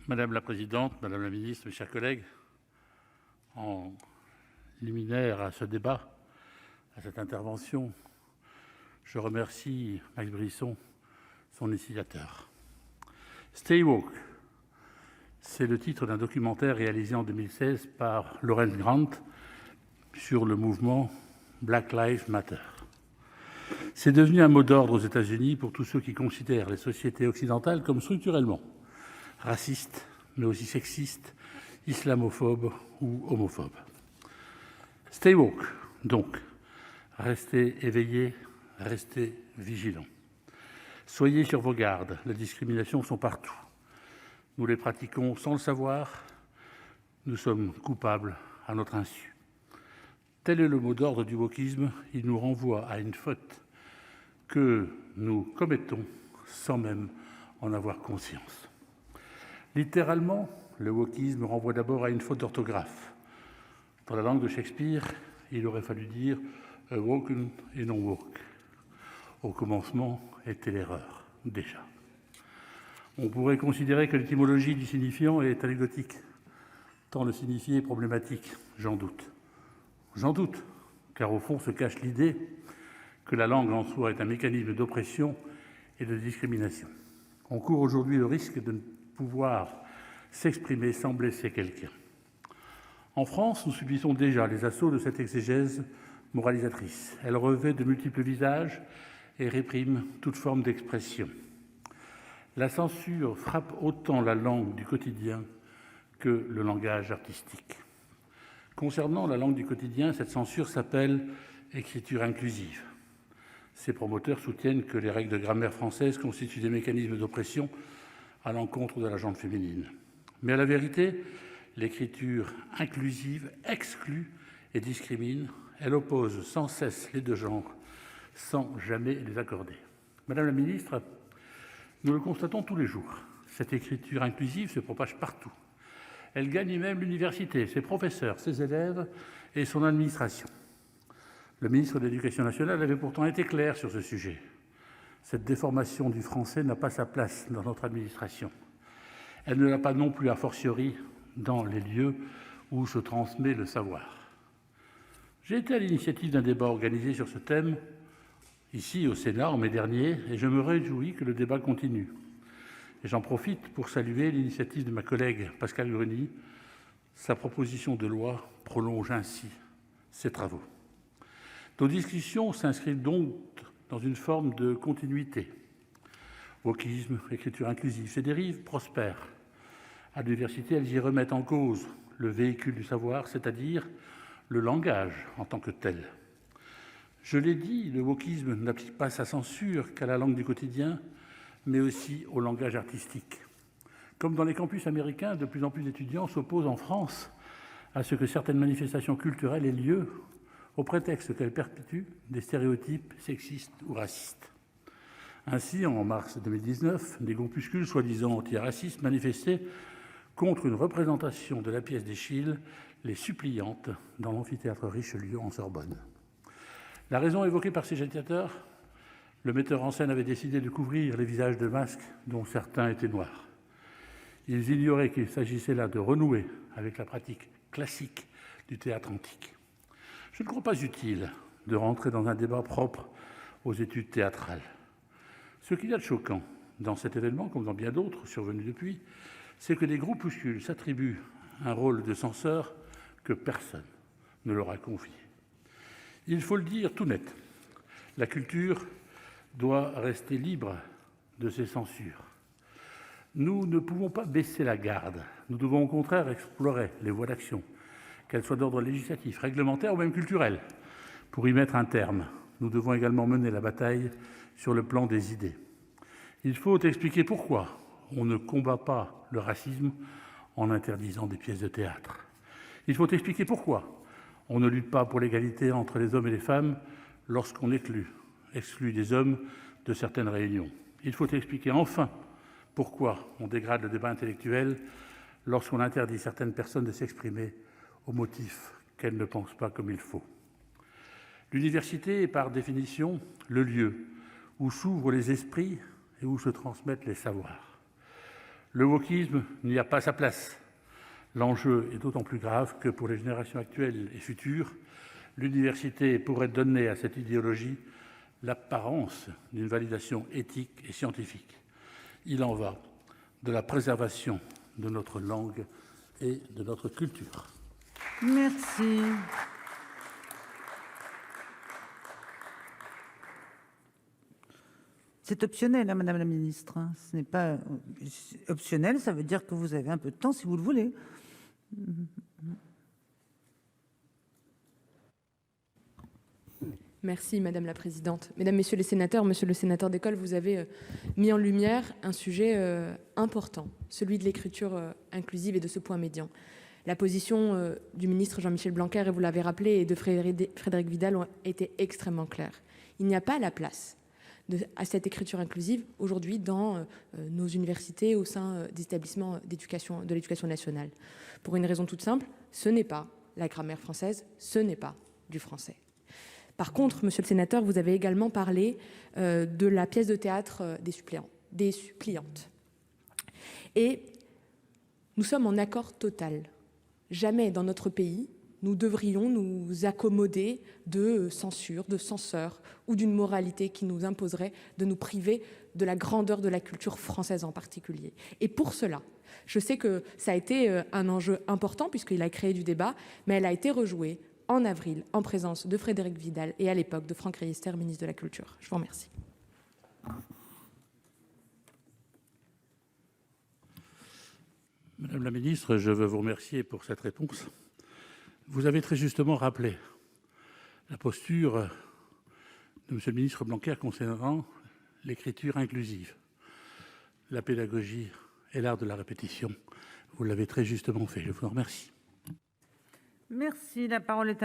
Madame la présidente, madame la ministre, mes chers collègues, en liminaire à ce débat, à cette intervention, je remercie Max Brisson, son initiateur. Stay Woke, c'est le titre d'un documentaire réalisé en 2016 par Lawrence Grant sur le mouvement Black Lives Matter. C'est devenu un mot d'ordre aux États-Unis pour tous ceux qui considèrent les sociétés occidentales comme structurellement racistes, mais aussi sexistes, islamophobes ou homophobes. Stay woke, donc, restez éveillés, restez vigilants. Soyez sur vos gardes, les discriminations sont partout. Nous les pratiquons sans le savoir, nous sommes coupables à notre insu. Tel est le mot d'ordre du wokisme, il nous renvoie à une faute que nous commettons sans même en avoir conscience. Littéralement, le wokisme renvoie d'abord à une faute d'orthographe. Dans la langue de Shakespeare, il aurait fallu dire « awoken » et non « woke ». Au commencement était l'erreur, déjà. On pourrait considérer que l'étymologie du signifiant est anecdotique, tant le signifié est problématique, j'en doute. J'en doute, car au fond se cache l'idée que la langue en soi est un mécanisme d'oppression et de discrimination. On court aujourd'hui le risque de ne pouvoir s'exprimer sans blesser quelqu'un. En France, nous subissons déjà les assauts de cette exégèse moralisatrice. Elle revêt de multiples visages et réprime toute forme d'expression. La censure frappe autant la langue du quotidien que le langage artistique. Concernant la langue du quotidien, cette censure s'appelle écriture inclusive. Ses promoteurs soutiennent que les règles de grammaire française constituent des mécanismes d'oppression à l'encontre de la gente féminine. Mais à la vérité, l'écriture inclusive exclut et discrimine. Elle oppose sans cesse les deux genres, sans jamais les accorder. Madame la ministre, nous le constatons tous les jours. Cette écriture inclusive se propage partout. Elle gagne même l'université, ses professeurs, ses élèves et son administration. Le ministre de l'Éducation nationale avait pourtant été clair sur ce sujet. Cette déformation du français n'a pas sa place dans notre administration. Elle ne l'a pas non plus, a fortiori, dans les lieux où se transmet le savoir. J'ai été à l'initiative d'un débat organisé sur ce thème, ici au Sénat, en mai dernier, et je me réjouis que le débat continue. Et j'en profite pour saluer l'initiative de ma collègue Pascale Gruny. Sa proposition de loi prolonge ainsi ses travaux. Nos discussions s'inscrivent donc dans une forme de continuité. Wokisme, écriture inclusive, ces dérives prospèrent. À l'université, elles y remettent en cause le véhicule du savoir, c'est-à-dire le langage en tant que tel. Je l'ai dit, le wokisme n'applique pas sa censure qu'à la langue du quotidien, mais aussi au langage artistique. Comme dans les campus américains, de plus en plus d'étudiants s'opposent en France à ce que certaines manifestations culturelles aient lieu au prétexte qu'elles perpétuent des stéréotypes sexistes ou racistes. Ainsi, en mars 2019, des groupuscules soi-disant antiracistes manifestaient contre une représentation de la pièce d'Eschyle, Les Suppliantes, dans l'amphithéâtre Richelieu en Sorbonne. La raison évoquée par ces agitateurs, le metteur en scène avait décidé de couvrir les visages de masques dont certains étaient noirs. Ils ignoraient qu'il s'agissait là de renouer avec la pratique classique du théâtre antique. Je ne crois pas utile de rentrer dans un débat propre aux études théâtrales. Ce qu'il y a de choquant dans cet événement, comme dans bien d'autres survenus depuis, c'est que des groupuscules s'attribuent un rôle de censeur que personne ne leur a confié. Il faut le dire tout net, la culture doit rester libre de ses censures. Nous ne pouvons pas baisser la garde, nous devons au contraire explorer les voies d'action, qu'elles soient d'ordre législatif, réglementaire ou même culturel. Pour y mettre un terme, nous devons également mener la bataille sur le plan des idées. Il faut expliquer pourquoi on ne combat pas le racisme en interdisant des pièces de théâtre. Il faut expliquer pourquoi on ne lutte pas pour l'égalité entre les hommes et les femmes lorsqu'on exclut des hommes de certaines réunions. Il faut expliquer enfin pourquoi on dégrade le débat intellectuel lorsqu'on interdit certaines personnes de s'exprimer au motif qu'elles ne pensent pas comme il faut. L'université est par définition le lieu où s'ouvrent les esprits et où se transmettent les savoirs. Le wokisme n'y a pas sa place. L'enjeu est d'autant plus grave que pour les générations actuelles et futures, l'université pourrait donner à cette idéologie l'apparence d'une validation éthique et scientifique. Il en va de la préservation de notre langue et de notre culture. Merci. C'est optionnel, hein, Madame la Ministre. Ce n'est pas optionnel, ça veut dire que vous avez un peu de temps si vous le voulez. Merci Madame la Présidente. Mesdames, Messieurs les sénateurs, Monsieur le sénateur Décolle, vous avez mis en lumière un sujet important, celui de l'écriture inclusive et de ce point médian. La position du ministre Jean-Michel Blanquer, et vous l'avez rappelé, et de Frédérique Vidal ont été extrêmement claires. Il n'y a pas la place à cette écriture inclusive aujourd'hui dans nos universités au sein des établissements d'éducation, de l'éducation nationale. Pour une raison toute simple, ce n'est pas la grammaire française, ce n'est pas du français. Par contre, monsieur le sénateur, vous avez également parlé de la pièce de théâtre des suppliantes. Et nous sommes en accord total. Jamais dans notre pays, nous devrions nous accommoder de censure, de censeurs ou d'une moralité qui nous imposerait de nous priver de la grandeur de la culture française en particulier. Et pour cela, je sais que ça a été un enjeu important puisqu'il a créé du débat, mais elle a été rejouée en avril, en présence de Frédérique Vidal et à l'époque de Franck Riester, ministre de la Culture. Je vous remercie. Madame la ministre, je veux vous remercier pour cette réponse. Vous avez très justement rappelé la posture de monsieur le ministre Blanquer concernant l'écriture inclusive, la pédagogie et l'art de la répétition. Vous l'avez très justement fait. Je vous en remercie. Merci. La parole est à